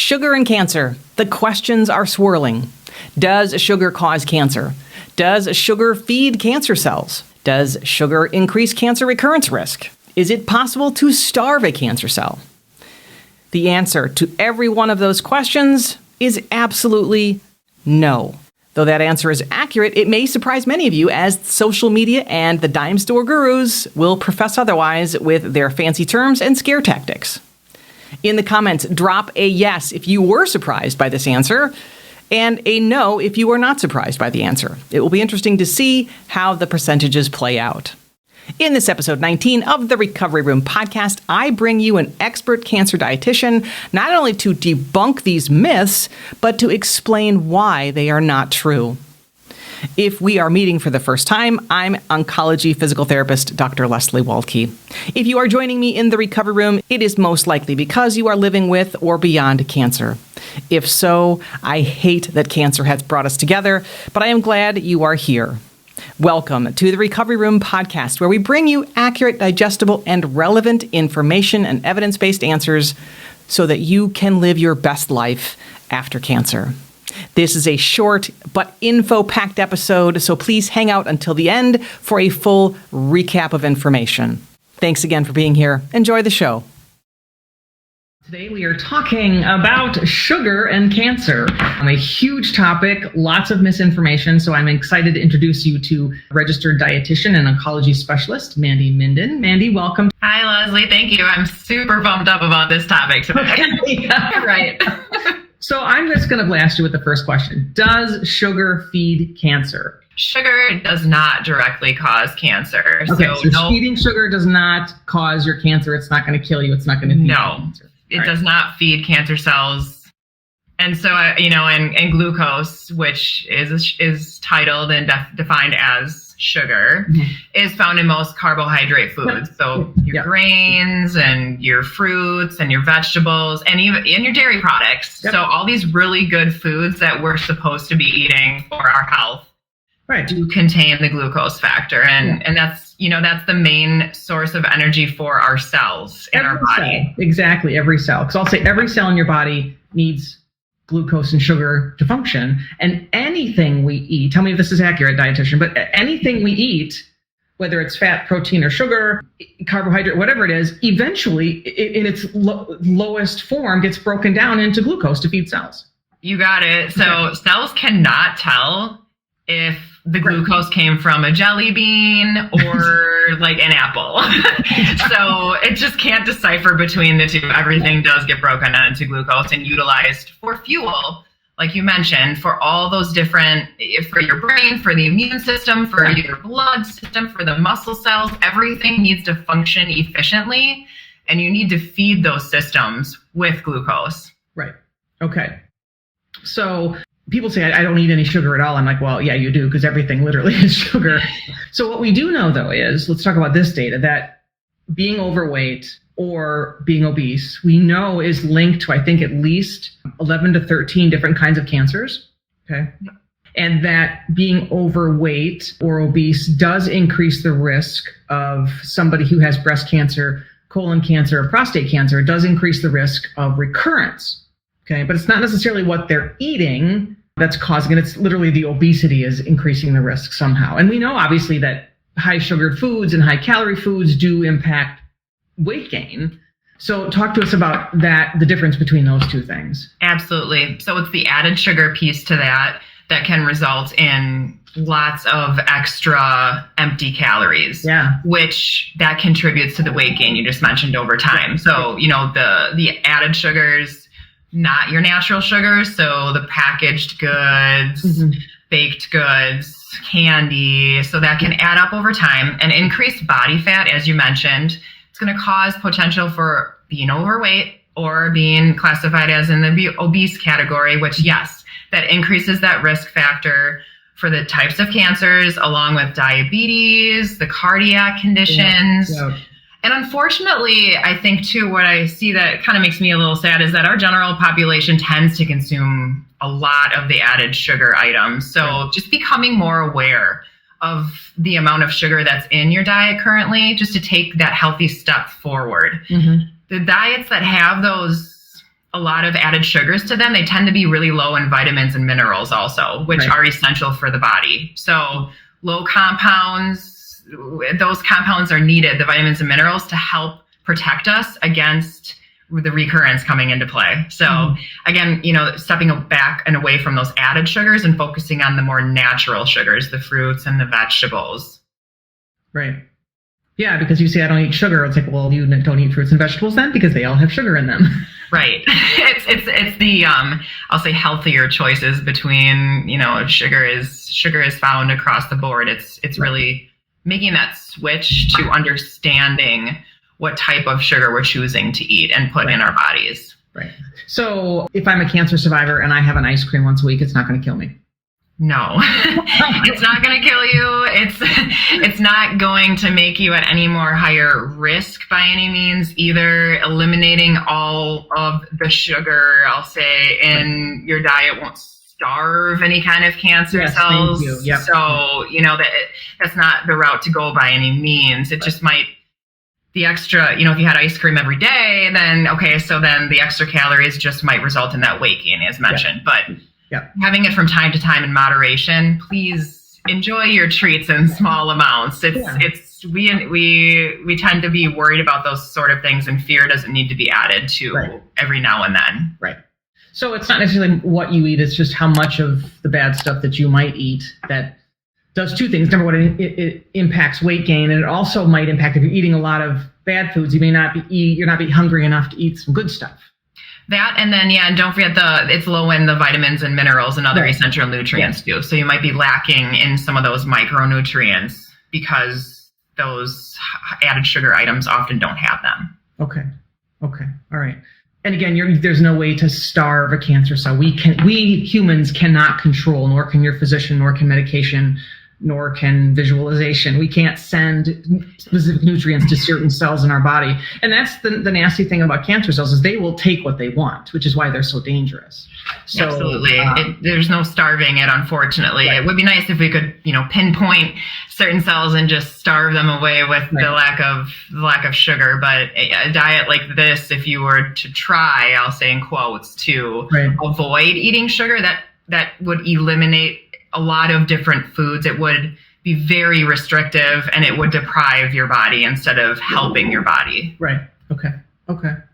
Sugar and cancer. The questions are swirling. Does sugar cause cancer? Does sugar feed cancer cells? Does sugar increase cancer recurrence risk? Is it possible to starve a cancer cell? The answer to every one of those questions is absolutely no. Though that answer is accurate, it may surprise many of you as social media and the dime store gurus will profess otherwise with their fancy terms and scare tactics. In the comments, drop a yes if you were surprised by this answer, and a no if you were not surprised by the answer. It will be interesting to see how the percentages play out. In this episode 19 of the Recovery Room podcast, I bring you an expert cancer dietitian, not only to debunk these myths, but to explain why they are not true. If we are meeting for the first time, I'm oncology physical therapist Dr. Leslie Waldke. If you are joining me in the Recovery Room, it is most likely because you are living with or beyond cancer. If so, I hate that cancer has brought us together, but I am glad you are here. Welcome to the Recovery Room podcast, where we bring you accurate, digestible, and relevant information and evidence-based answers so that you can live your best life after cancer. This is a short but info-packed episode, so please hang out until the end for a full recap of information. Thanks again for being here. Enjoy the show. Today we are talking about sugar and cancer. A huge topic, lots of misinformation, so I'm excited to introduce you to registered dietitian and oncology specialist, Mandy Mindin. Mandy, welcome. Hi, Leslie. Thank you. I'm super pumped up about this topic today. Okay. Right. So I'm just going to blast you with the first question. Does sugar feed cancer? Sugar does not directly cause cancer. Okay, so eating sugar does not cause your cancer. It's not going to kill you. It's not going to feed cancer. It does not feed cancer cells. And so, and glucose, which is titled and defined as sugar, is found in most carbohydrate foods. So your grains and your fruits and your vegetables and even in your dairy products. So all these really good foods that we're supposed to be eating for our health do contain the glucose factor. And that's the main source of energy for our cells in our body. Exactly, every cell. Because I'll say every cell in your body needs glucose and sugar to function. And anything we eat, tell me if this is accurate, dietitian, but anything we eat, whether it's fat, protein, or sugar, carbohydrate, whatever it is, eventually, in its lowest form, gets broken down into glucose to feed cells. You got it. So cells cannot tell if the glucose came from a jelly bean or like an apple. So it just can't decipher between the two. Everything does get broken down into glucose and utilized for fuel, like you mentioned, for all those different, for your brain, for the immune system, for your blood system, for the muscle cells. Everything needs to function efficiently, and you need to feed those systems with glucose. Right. Okay. So people say, I don't eat any sugar at all. I'm like, well, yeah, you do, because everything literally is sugar. So what we do know, though, is, let's talk about this data, that being overweight or being obese, we know is linked to, I think, at least 11 to 13 different kinds of cancers. Okay. And that being overweight or obese does increase the risk of somebody who has breast cancer, colon cancer, or prostate cancer. It does increase the risk of recurrence. Okay, but it's not necessarily what they're eating that's causing it. It's literally the obesity is increasing the risk somehow. And we know, obviously, that high sugared foods and high calorie foods do impact weight gain. So talk to us about that, the difference between those two things. Absolutely. So it's the added sugar piece to that can result in lots of extra empty calories, which that contributes to the weight gain you just mentioned over time. So, the added sugars, not your natural sugars, so the packaged goods, baked goods, candy, so that can add up over time. And increased body fat, as you mentioned, it's going to cause potential for being overweight or being classified as in the obese category, which, yes, that increases that risk factor for the types of cancers, along with diabetes, the cardiac conditions. And unfortunately, I think, too, what I see that kind of makes me a little sad is that our general population tends to consume a lot of the added sugar items. So just becoming more aware of the amount of sugar that's in your diet currently, just to take that healthy step forward. The diets that have those a lot of added sugars to them, they tend to be really low in vitamins and minerals also, which are essential for the body. So low compounds, those compounds are needed, the vitamins and minerals, to help protect us against the recurrence coming into play. So again, stepping back and away from those added sugars and focusing on the more natural sugars, the fruits and the vegetables. Right. Yeah, because you say I don't eat sugar. It's like, well, you don't eat fruits and vegetables then, because they all have sugar in them. Right. It's the I'll say healthier choices between, sugar is found across the board. It's really making that switch to understanding what type of sugar we're choosing to eat and put in our bodies. Right. So if I'm a cancer survivor and I have an ice cream once a week, it's not going to kill me. No, it's not going to kill you. It's not going to make you at any more higher risk by any means either. Eliminating all of the sugar, I'll say, in your diet won't starve any kind of cancer cells. Thank you. Yep. So, that's not the route to go by any means. It just might, the extra, if you had ice cream every day, then, okay, so then the extra calories just might result in that weight gain as mentioned. But having it from time to time in moderation, please enjoy your treats in small amounts. We tend to be worried about those sort of things, and fear doesn't need to be added to every now and then. Right. So it's not necessarily what you eat, it's just how much of the bad stuff that you might eat that does two things. Number one, it impacts weight gain, and it also might impact if you're eating a lot of bad foods, you're not be hungry enough to eat some good stuff. That, and then, and don't forget it's low in the vitamins and minerals and other essential nutrients too. So you might be lacking in some of those micronutrients because those added sugar items often don't have them. Okay. All right. And again, there's no way to starve a cancer cell. We humans cannot control, nor can your physician, nor can medication, nor can visualization. We can't send specific nutrients to certain cells in our body. And that's the nasty thing about cancer cells, is they will take what they want, which is why they're so dangerous. So, absolutely. There's no starving it, unfortunately. Right. It would be nice if we could, pinpoint certain cells and just starve them away with the lack of sugar. But a diet like this, if you were to try, I'll say in quotes, to avoid eating sugar, that would eliminate a lot of different foods. It would be very restrictive, and it would deprive your body instead of helping your body. Right. Okay.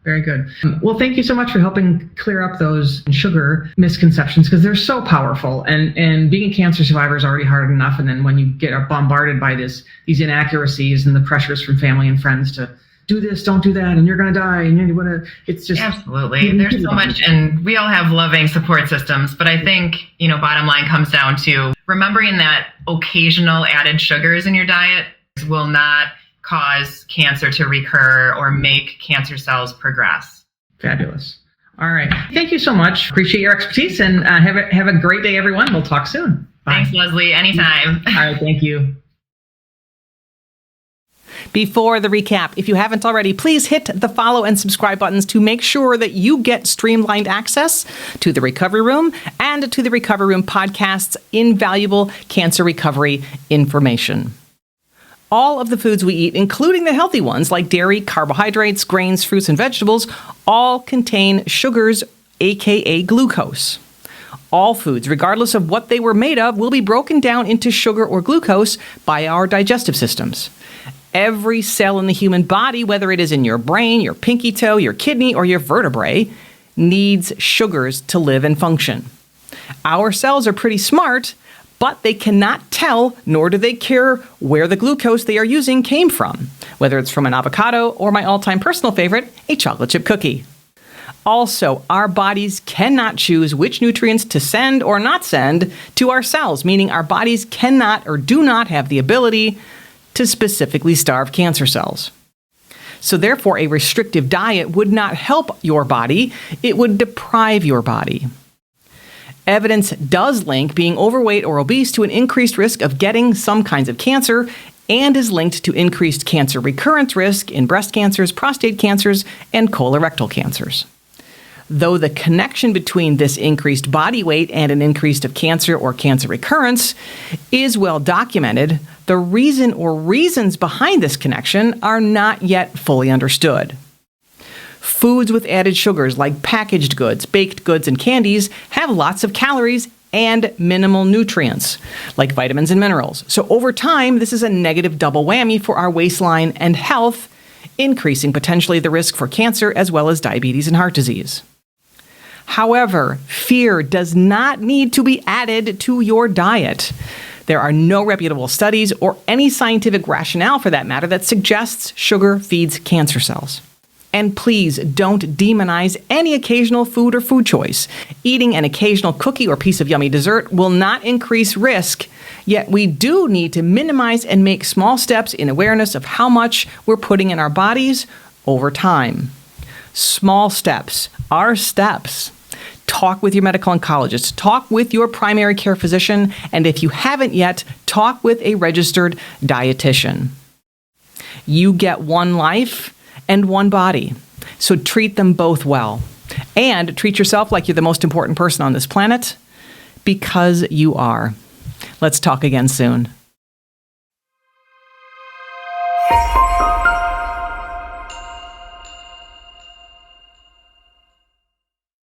Very good. Well, thank you so much for helping clear up those sugar misconceptions, because they're so powerful. And being a cancer survivor is already hard enough. And then when you get bombarded by these inaccuracies and the pressures from family and friends to do this, don't do that, and you're going to die, and you're going to, it's just... Absolutely. There's so much, and we all have loving support systems, but I think, bottom line comes down to remembering that occasional added sugars in your diet will not cause cancer to recur or make cancer cells progress. Fabulous. All right. Thank you so much. Appreciate your expertise, and have a great day, everyone. We'll talk soon. Bye. Thanks, Leslie. Anytime. All right. Thank you. Before the recap, if you haven't already, please hit the follow and subscribe buttons to make sure that you get streamlined access to the Recovery Room and to the Recovery Room podcast's invaluable cancer recovery information. All of the foods we eat, including the healthy ones like dairy, carbohydrates, grains, fruits, and vegetables, all contain sugars, aka glucose. All foods, regardless of what they were made of, will be broken down into sugar or glucose by our digestive systems. Every cell in the human body, whether it is in your brain, your pinky toe, your kidney, or your vertebrae, needs sugars to live and function. Our cells are pretty smart, but they cannot tell, nor do they care where the glucose they are using came from, whether it's from an avocado or my all-time personal favorite, a chocolate chip cookie. Also, our bodies cannot choose which nutrients to send or not send to our cells, meaning our bodies cannot or do not have the ability to specifically starve cancer cells. So therefore, a restrictive diet would not help your body, it would deprive your body. Evidence does link being overweight or obese to an increased risk of getting some kinds of cancer, and is linked to increased cancer recurrence risk in breast cancers, prostate cancers, and colorectal cancers. Though the connection between this increased body weight and an increase of cancer or cancer recurrence is well documented, the reason or reasons behind this connection are not yet fully understood. Foods with added sugars like packaged goods, baked goods, and candies have lots of calories and minimal nutrients, like vitamins and minerals. So over time, this is a negative double whammy for our waistline and health, increasing potentially the risk for cancer as well as diabetes and heart disease. However, fear does not need to be added to your diet. There are no reputable studies or any scientific rationale for that matter that suggests sugar feeds cancer cells. And please don't demonize any occasional food or food choice. Eating an occasional cookie or piece of yummy dessert will not increase risk, yet we do need to minimize and make small steps in awareness of how much we're putting in our bodies over time. Small steps are steps. Talk with your medical oncologist, talk with your primary care physician, and if you haven't yet, talk with a registered dietitian. You get one life and one body, so treat them both well. And treat yourself like you're the most important person on this planet, because you are. Let's talk again soon.